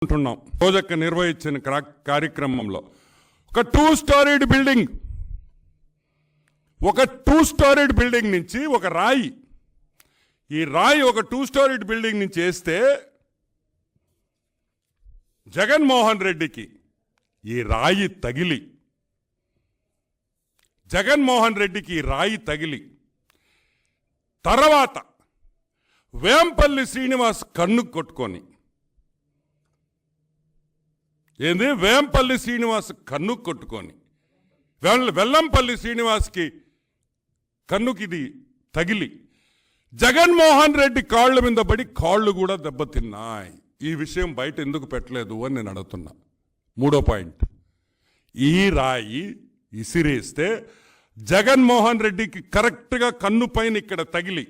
రోజక్క నిర్వహించిన కార్యక్రమంలో ఒక 2-storied బిల్డింగ్, ఒక 2-storied బిల్డింగ్ నుంచి ఒక రాయి, ఈ రాయి ఒక 2-storied బిల్డింగ్ నుంచి వేస్తే జగన్మోహన్ రెడ్డికి ఈ రాయి తగిలి, జగన్మోహన్ రెడ్డికి ఈ రాయి తగిలి తర్వాత వేంపల్లి శ్రీనివాస్ కన్ను కొట్టుకొని, ఏంది వేంపల్లి శ్రీనివాస్ కన్ను కొట్టుకొని వెల్లంపల్లి శ్రీనివాస్కి కన్నుకి ఇది తగిలి జగన్మోహన్ రెడ్డి కాళ్ళ మీద పడి కాళ్ళు కూడా దెబ్బతిన్నాయి. ఈ విషయం బయట ఎందుకు పెట్టలేదు అని నేను అడుగుతున్నా. మూడో పాయింట్, ఈ రాయి ఇసిరేస్తే జగన్మోహన్ రెడ్డికి కరెక్ట్గా కన్ను పైన ఇక్కడ తగిలి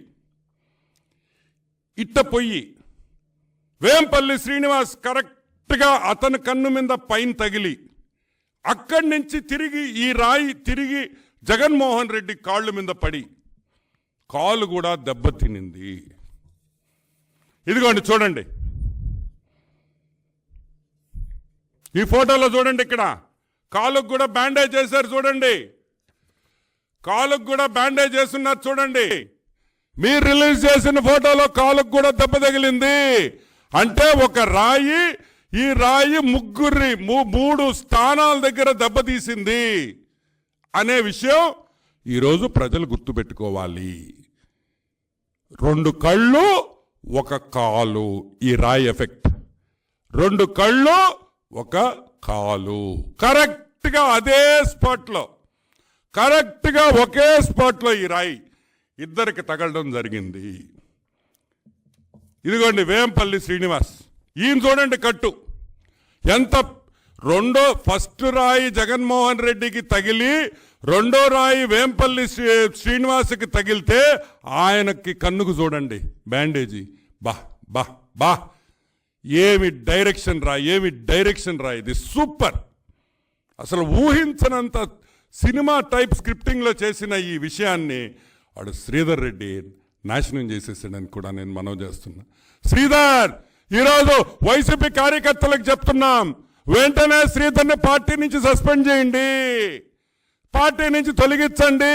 ఇట్ట పొయ్యి వేంపల్లి శ్రీనివాస్ కరెక్ట్గా అతని కన్ను మీద పైన తగిలి అక్కడి నుంచి తిరిగి ఈ రాయి తిరిగి జగన్మోహన్ రెడ్డి కాళ్ళ మీద పడి కాలు కూడా దెబ్బతినింది. ఇదిగోండి చూడండి, ఈ ఫోటోలో చూడండి, ఇక్కడ కాలుకు కూడా బ్యాండేజ్ చేశారు చూడండి, కాలుకు కూడా బ్యాండేజ్ చేస్తున్నారు చూడండి. మీరు రిలీజ్ చేసిన ఫోటోలో కాలుకు కూడా దెబ్బ తగిలింది. అంటే ఒక రాయి, ఈ రాయి మూడు స్థానాల దగ్గర దెబ్బతీసింది అనే విషయం ఈరోజు ప్రజలు గుర్తుపెట్టుకోవాలి. 2 కళ్ళు 1 కాలు, ఈ రాయి ఎఫెక్ట్. 2 కళ్ళు 1 కాలు కరెక్ట్గా అదే స్పాట్లో, కరెక్ట్గా ఒకే స్పాట్లో ఈ రాయి ఇద్దరికి తగలడం జరిగింది. ఇదిగోండి వేంపల్లి శ్రీనివాస్, ఈయన చూడండి కట్టు ఎంత. ఫస్ట్ రాయి జగన్మోహన్ రెడ్డికి తగిలి రెండో రాయి వేంపల్లి శ్రీనివాస్కి తగిలితే ఆయనకి కన్నుకు చూడండి బ్యాండేజీ. బా బా బా, ఏమి డైరెక్షన్ రా, ఏమి డైరెక్షన్ రా, ఇది సూపర్. అసలు ఊహించనంత సినిమా టైప్ స్క్రిప్టింగ్లో చేసిన ఈ విషయాన్ని వాడు శ్రీధర్ రెడ్డి నాశనం చేసేసాడని కూడా నేను మనవి చేస్తున్నా. శ్రీధర్, ఈరోజు వైసీపీ కార్యకర్తలకు చెప్తున్నాం, వెంటనే శ్రీధర్ని పార్టీ నుంచి సస్పెండ్ చేయండి, పార్టీ నుంచి తొలగించండి.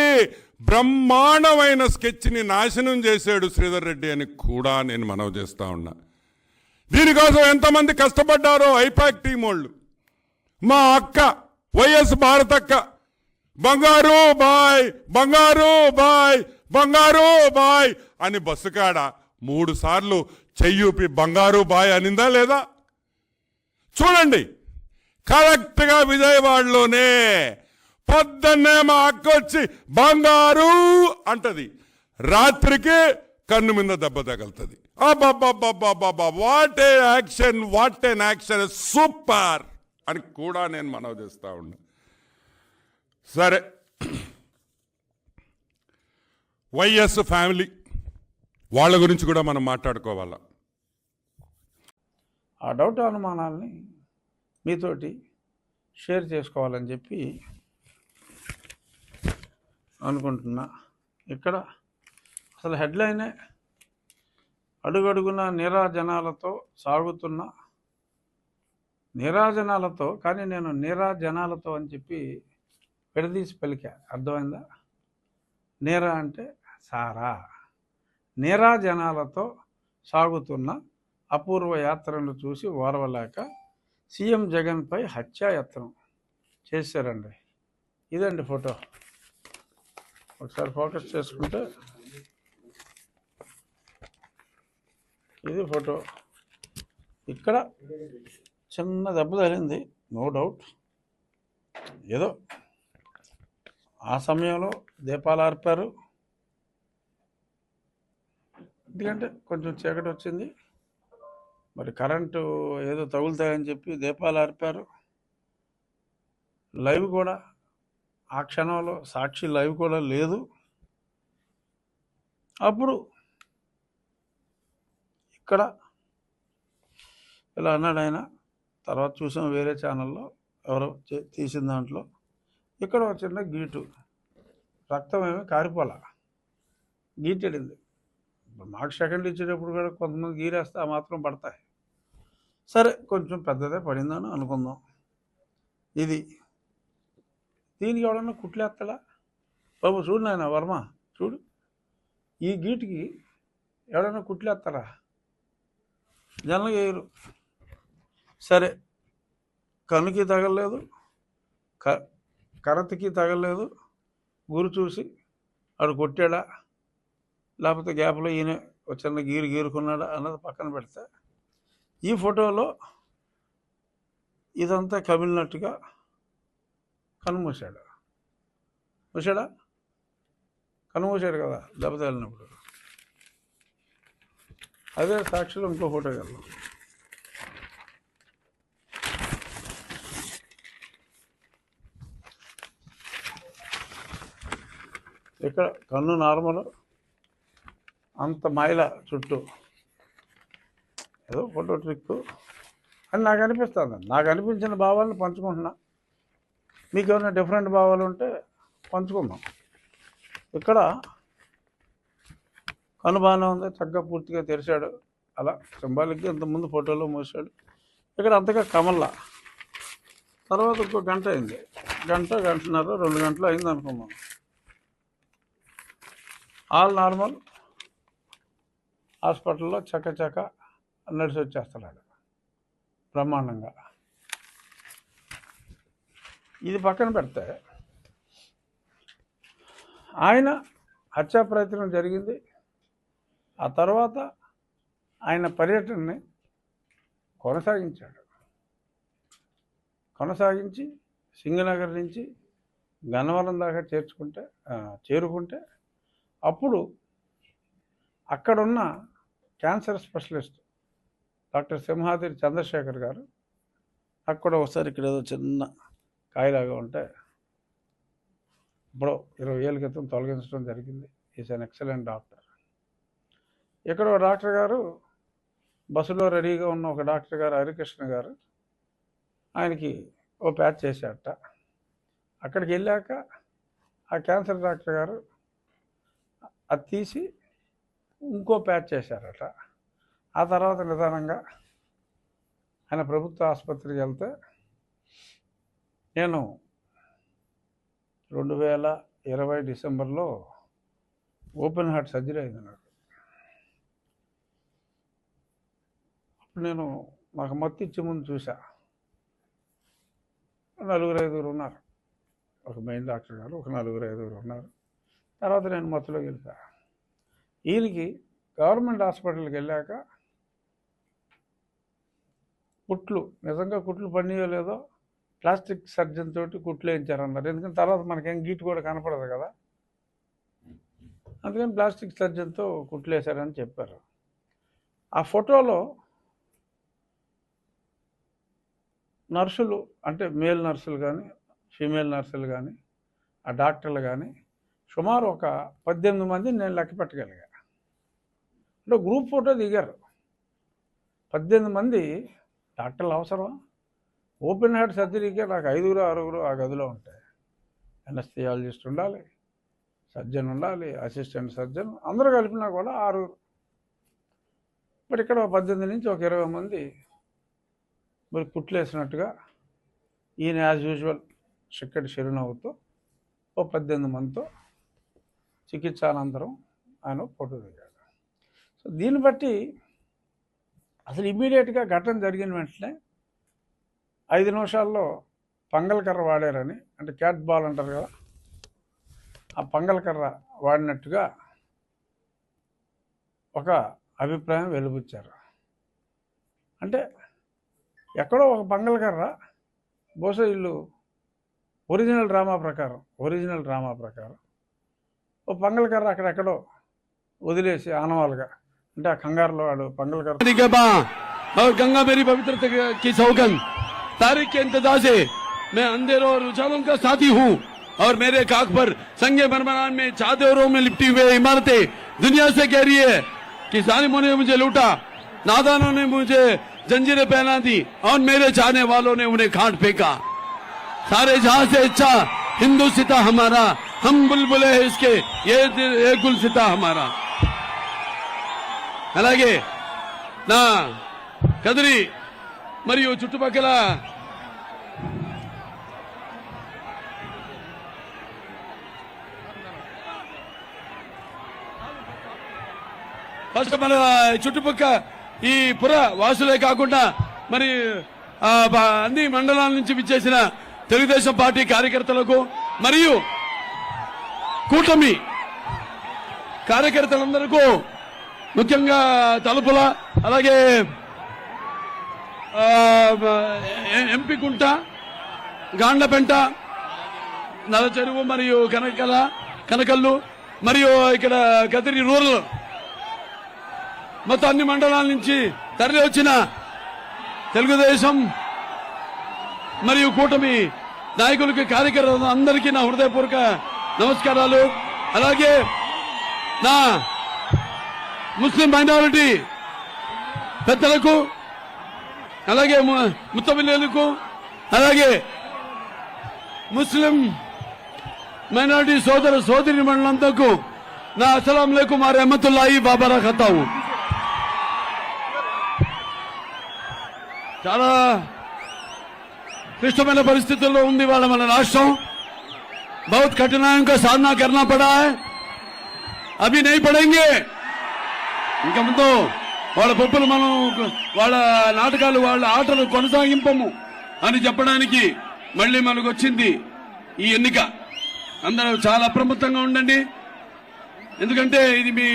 బ్రహ్మాండమైన స్కెచ్ని నాశనం చేశాడు శ్రీధర్ రెడ్డి అని కూడా నేను మనవి చేస్తా ఉన్నా. దీనికోసం ఎంతమంది కష్టపడ్డారో ఐపాక్ టీం వాళ్ళు. మా అక్క వైఎస్ భారతక్క బంగారు బాయ్, బంగారు బాయ్, బంగారు బాయ్ అని బస్సు కాడ 3 సార్లు చెయ్యూపి బంగారు బాయ్ అనిందా లేదా చూడండి. కరెక్ట్గా విజయవాడలోనే పొద్దున్నే మా అక్క వచ్చి బంగారు అంటది, రాత్రికి కన్ను మీద దెబ్బ తగలుతుంది. అబ్బాబ్బాబ్బాబ్బాబ్బా, what a action, what an action, super అని కూడా నేను మనవి చేస్తా ఉన్నా. సరే, వైఎస్ ఫ్యామిలీ వాళ్ళ గురించి కూడా మనం మాట్లాడుకోవాలా. ఆ డౌట్ అనుమానాలని మీతోటి షేర్ చేసుకోవాలని చెప్పి అనుకుంటున్నా. ఇక్కడ అసలు హెడ్లైనే అడుగడుగున నీరాజనాలతో సాగుతున్న, నీరాజనాలతో, కానీ నేను నీరాజనాలతో అని చెప్పి విడదీసి పలికా, అర్థమైందా? నీరా అంటే సారా, నీరాజనాలతో సాగుతున్న అపూర్వ యాత్రను చూసి ఓర్వలేక సీఎం జగన్పై హత్యాయత్నం చేశారండి. ఇదండి ఫోటో, ఒకసారి ఫోకస్ చేసుకుంటే ఇది ఫోటో. ఇక్కడ చిన్న దెబ్బ తగిలింది, నో డౌట్. ఏదో ఆ సమయంలో దీపాలు ఆర్పారు, ఎందుకంటే కొంచెం చీకటి వచ్చింది, మరి కరెంటు ఏదో తగులుతాయని చెప్పి దీపాలు ఆర్పారు. లైవ్ కూడా ఆ క్షణంలో సాక్షి లైవ్ కూడా లేదు. అప్పుడు ఇక్కడ ఇలా అన్నాడు ఆయన. తర్వాత చూసాం వేరే ఛానల్లో ఎవరో తీసిన దాంట్లో, ఇక్కడ ఒక చిన్న గీటు, రక్తం ఏమి కారిపోలా, గీటెడింది. మాకు సెకండ్ ఇచ్చేటప్పుడు కూడా కొంతమంది గీరేస్తే ఆ మాత్రం పడతాయి. సరే కొంచెం పెద్దదే పడిందని అనుకుందాం. ఇది దీనికి ఎవడన్నా కుట్లేస్తాడా? బాబు చూడు నాయన వర్మ, చూడు ఈ గీటుకి ఎవడన్నా కుట్లేస్తారా? జనం వేయరు. సరే కన్నుకి తగలలేదు, కరతకి తగలలేదు, గురి చూసి ఆడు కొట్టాడా లేకపోతే గ్యాప్లో ఈయన చిన్న గీరుకున్నాడా అన్నది పక్కన పెడితే, ఈ ఫోటోలో ఇదంతా కమిలినట్టుగా కన్నుమూసాడు. కన్నుమూసాడు కదా దెబ్బ తగిలినప్పుడు. అదే సాక్షిలో ఇంకో ఫోటో వెళ్దాం. ఇక్కడ కన్ను నార్మల్, అంత మైల చుట్టూ ఏదో ఫోటో ట్రిక్ అని నాకు అనిపిస్తుంది. నాకు అనిపించిన భావాలను పంచుకుంటున్నా. మీకు ఏమైనా డిఫరెంట్ భావాలు ఉంటే పంచుకుందాం. ఇక్కడ కన్ను బాగానే ఉంది, చక్కగా పూర్తిగా తెరిచాడు, అలా సింబాలిక్గా ఇంతకుముందు ఫోటోలో మూసాడు. ఇక్కడ అంతగా కమల్లా. తర్వాత ఇంకో గంట అయింది, గంటన్నర 2 గంటలు అయింది అనుకున్నాం. ఆల్ నార్మల్, హాస్పిటల్లో చక్క నడిచి వచ్చేస్తున్నాడు బ్రహ్మాండంగా. ఇది పక్కన పెడితే ఆయన హత్యా ప్రయత్నం జరిగింది. ఆ తర్వాత ఆయన పర్యటనని కొనసాగించి సింగనగర్ నుంచి గన్నవరం దాకా చేరుకుంటే అప్పుడు అక్కడున్న cancer specialist doctor Simhadri Chandrasekhar గారు అక్కడ ఒకసారి ఇక్కడ ఏదో చిన్న కాయలాగా ఉంటే ఇప్పుడు 20 ఏళ్ళ క్రితం తొలగించడం జరిగింది. Is an excellent doctor. ఇక్కడ ఒక డాక్టర్ గారు బస్సులో రెడీగా ఉన్న ఒక డాక్టర్ గారు హరికృష్ణ గారు ఆయనకి ఓ ప్యాచ్ చేశారట. అక్కడికి వెళ్ళాక ఆ క్యాన్సర్ డాక్టర్ గారు అది తీసి ఇంకో ప్యాచ్ చేశారట. ఆ తర్వాత నిదానంగా ఆయన ప్రభుత్వ ఆసుపత్రికి వెళ్తే నేను 2020 డిసెంబర్లో ఓపెన్ హార్ట్ సర్జరీ అయింది నాకు. అప్పుడు నాకు మత్తు ఇచ్చే ముందు చూసా, 4-5 ఉన్నారు. ఒక మెయిన్ డాక్టర్ గారు, ఒక 4-5 ఉన్నారు. తర్వాత నేను మత్తులోకి వెళ్తా. ఈయనకి గవర్నమెంట్ హాస్పిటల్కి వెళ్ళాక నిజంగా కుట్లు పడినాయో లేదో ప్లాస్టిక్ సర్జన్ తోటి కుట్లు వేయించారన్నారు. ఎందుకంటే తర్వాత మనకేం గీటు కూడా కనపడదు కదా, అందుకని ప్లాస్టిక్ సర్జన్తో కుట్లు వేశారని చెప్పారు. ఆ ఫోటోలో నర్సులు, అంటే మేల్ నర్సులు కానీ ఫీమేల్ నర్సులు కానీ ఆ డాక్టర్లు కానీ సుమారు ఒక 18 మందిని నేను లెక్క పెట్టగలిగా. అంటే గ్రూప్ ఫోటో దిగారు. 18 మంది డాక్టర్లు అవసరం. ఓపెన్ హార్ట్ సర్జరీకే నాకు 5-6 ఆ గదిలో ఉంటాయి. ఎనస్థియాలజిస్ట్ ఉండాలి, సర్జన్ ఉండాలి, అసిస్టెంట్ సర్జన్, అందరూ కలిపినా కూడా 6. మరి ఇక్కడ 18 నుంచి ఒక 20 మంది మరి కుట్లేసినట్టుగా ఈయన యాజ్ యూజువల్ చిక్కటి చిరునవ్వుతో ఓ 18 మందితో చికిత్స అనంతరం ఆయన ఫోటో దిగాడు. సో దీన్ని బట్టి అసలు ఇమ్మీడియట్గా ఘటన జరిగిన వెంటనే 5 నిమిషాల్లో పంగల్కర్ర వాడారని, అంటే క్యాట్ బాల్ అంటారు కదా, ఆ పంగల్కర్ర వాడినట్టుగా ఒక అభిప్రాయం వెలుబుచ్చారు. అంటే ఎక్కడో ఒక పంగల్కర్ర బహుశా వీళ్ళు ఒరిజినల్ డ్రామా ప్రకారం ఓ పంగల్కర్ర అక్కడెక్కడో వదిలేసి ఆనవాలుగా, అంటే ఆ కంగారులో వాడు పంగల్కర్ర. और गंगा मेरी पवित्रता की सौगंध, तारीख के इंतजार से मैं अंधेरों और उजालों का साथी हूँ, और मेरे खाक पर संगे मरमरान में चादरों में लिपटी हुई इमारतें दुनिया से कह रही है कि जालिमों ने मुझे लूटा, नादानों ने मुझे जंजीरें पहना दी, और मेरे चाहने वालों ने उन्हें खाट फेंका. सारे जहां से अच्छा हिंदू सिता हमारा, हम बुलबुले हैं इसके, ये गुल सिता हमारा. అలాగే నా కదిరి మరియు చుట్టుపక్కల ఫస్ట్ మన చుట్టుపక్కల ఈ పుర వాసులే కాకుండా మరి అన్ని మండలాల నుంచి విచ్చేసిన తెలుగుదేశం పార్టీ కార్యకర్తలకు మరియు కూటమి కార్యకర్తలందరికీ ముఖ్యంగా తలుపుల అలాగే ఎంపికుంట గాండ్లపెంట నలచెరువు మరియు కనకల్లు మరియు ఇక్కడ కదిరి రూరల్ మొత్తం అన్ని మండలాల నుంచి తరలి వచ్చిన తెలుగుదేశం మరియు కూటమి నాయకులకి కార్యకర్తలు అందరికీ నా హృదయపూర్వక నమస్కారాలు. అలాగే నా ముస్లిం మైనారిటీ పెద్దలకు అలాగే ముత్తబిల్లులకు అలాగే ముస్లిం మైనారిటీ సోదర సోదరి మండలంతకు నా అస్సలాం అలైకుం wa rahmatullahi wa barakatuh. చాలా క్లిష్టమైన పరిస్థితుల్లో ఉంది వాళ్ళ మన రాష్ట్రం. बहुत कठिनाइयों का सामना करना पड़ा है, अभी नहीं पड़ेंगे. ఇంకా ముందు వాళ్ళ పప్పులు మనం వాళ్ళ నాటకాలు వాళ్ళ ఆటలు కొనసాగింపము అని చెప్పడానికి మళ్ళీ మనకు వచ్చింది ఈ ఎన్నిక. అందరూ చాలా అప్రమత్తంగా ఉండండి, ఎందుకంటే ఇది మీ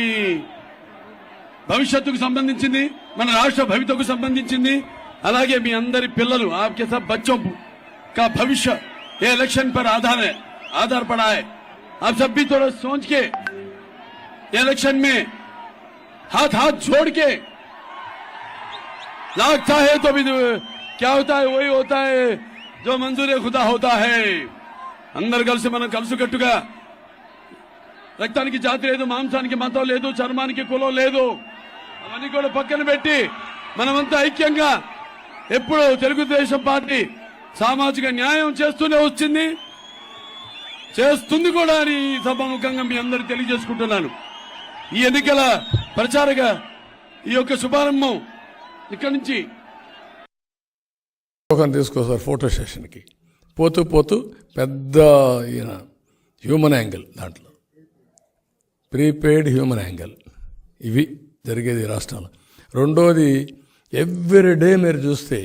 భవిష్యత్తుకు సంబంధించింది, మన రాష్ట్ర భవితకు సంబంధించింది. అలాగే మీ అందరి పిల్లలు आपके सब बच्चों का भविष्य ये इलेक्शन पर आधार पड़ा है. आप सब भी थोड़ा सोच के इलेक्शन में हाथ जोड़ के लागता है तो भी क्या होता है वही होता है जो मंजूर खुदा होता है. అందరు కలిసి మనం కలుసుకట్టుగా రక్తానికి జాతి లేదు, మాంసానికి మతం లేదు, చర్మానికి కులం లేదు, అవన్నీ కూడా పక్కన పెట్టి మనమంతా ఐక్యంగా ఎప్పుడు తెలుగుదేశం పార్టీ సామాజిక న్యాయం చేస్తూనే వచ్చింది, చేస్తుంది కూడా అని సభాముఖంగా మీ అందరూ తెలియజేసుకుంటున్నాను. ఈ ఎన్నికల ప్రచారక ఈ యొక్క శుభారంభం ఇక్కడి నుంచి తీసుకొస్తారు ఫోటో సెషన్కి. పోతూ పోతూ పెద్ద ఈయన హ్యూమన్ యాంగిల్, దాంట్లో ప్రీపెయిడ్ హ్యూమన్ యాంగిల్, ఇవి జరిగేది రాష్ట్రంలో. రెండోది ఎవ్రీడే మీరు చూస్తే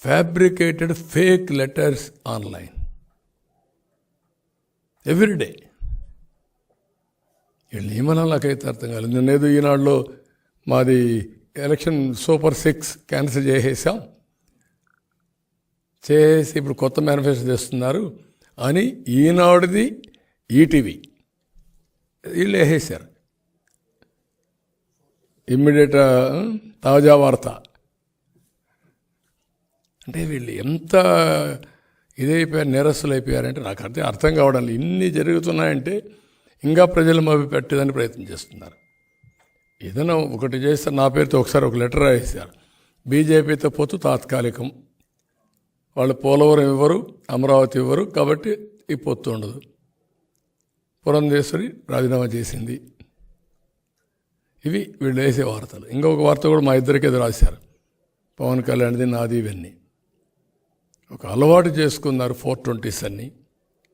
fabricated fake letters online everyday. వీళ్ళ నియమనం నాకైతే అర్థం కాలేదు. నేనేదో ఈనాడులో మాది ఎలక్షన్ సూపర్ 6 క్యాన్సిల్ చేసేసాం, చేసి ఇప్పుడు కొత్త మేనిఫెస్టో చేస్తున్నారు అని ఈనాడుది ఈటీవీ వీళ్ళు వేసేసారు. ఇమ్మీడియట్ తాజా వార్త అంటే వీళ్ళు ఎంత ఇదైపోయారు, నిరస్సులు అయిపోయారంటే నాకు అర్థం కావడం లేదు. ఇన్ని జరుగుతున్నాయంటే ఇంకా ప్రజలు మభ్య పెట్టేదని ప్రయత్నం చేస్తున్నారు. ఏదైనా ఒకటి చేస్తే నా పేరుతో ఒకసారి ఒక లెటర్ రాసేశారు, బీజేపీతో పొత్తు తాత్కాలికం, వాళ్ళు పోలవరం ఇవ్వరు, అమరావతి ఇవ్వరు, కాబట్టి ఈ పొత్తు ఉండదు. పురంధేశ్వరి రాజీనామా చేసింది. ఇవి వీళ్ళు వేసే వార్తలు. ఇంకొక వార్త కూడా మా ఇద్దరికి ఎదురు రాశారు, పవన్ కళ్యాణ్ది నాది. ఇవన్నీ ఒక అలవాటు చేసుకున్నారు. 420s అన్ని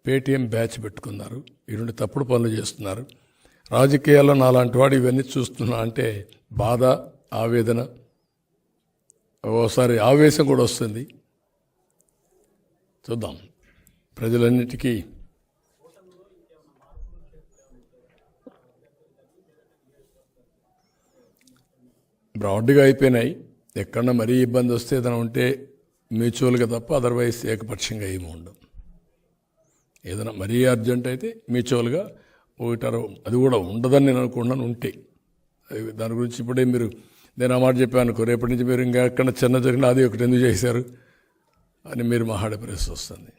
పేటీఎం బ్యాచ్ పెట్టుకున్నారు. ఈ రెండు తప్పుడు పనులు చేస్తున్నారు. రాజకీయాల్లో నాలాంటి వాడు ఇవన్నీ చూస్తున్నా అంటే బాధ, ఆవేదన, ఓసారి ఆవేశం కూడా వస్తుంది. చూద్దాం. ప్రజలన్నిటికీ బ్రాడ్గా అయిపోయినాయి. ఎక్కడన్నా మరీ ఇబ్బంది వస్తే ఏదైనా ఉంటే మ్యూచువల్గా తప్ప అదర్వైజ్ ఏకపక్షంగా ఏమి ఉండవు. ఏదైనా మరీ అర్జెంట్ అయితే మ్యూచువల్గా ఒకటారు, అది కూడా ఉండదని నేను అనుకున్నాను. ఉంటే దాని గురించి ఇప్పుడే మీరు నేను ఆ మాట చెప్పాను అనుకో, రేపటి నుంచి మీరు ఇంకా ఎక్కడ చిన్న జరిగినా అది ఒకటి ఎందుకు చేశారు అని మీరు మాట్లాడే పరిస్థితి వస్తుంది.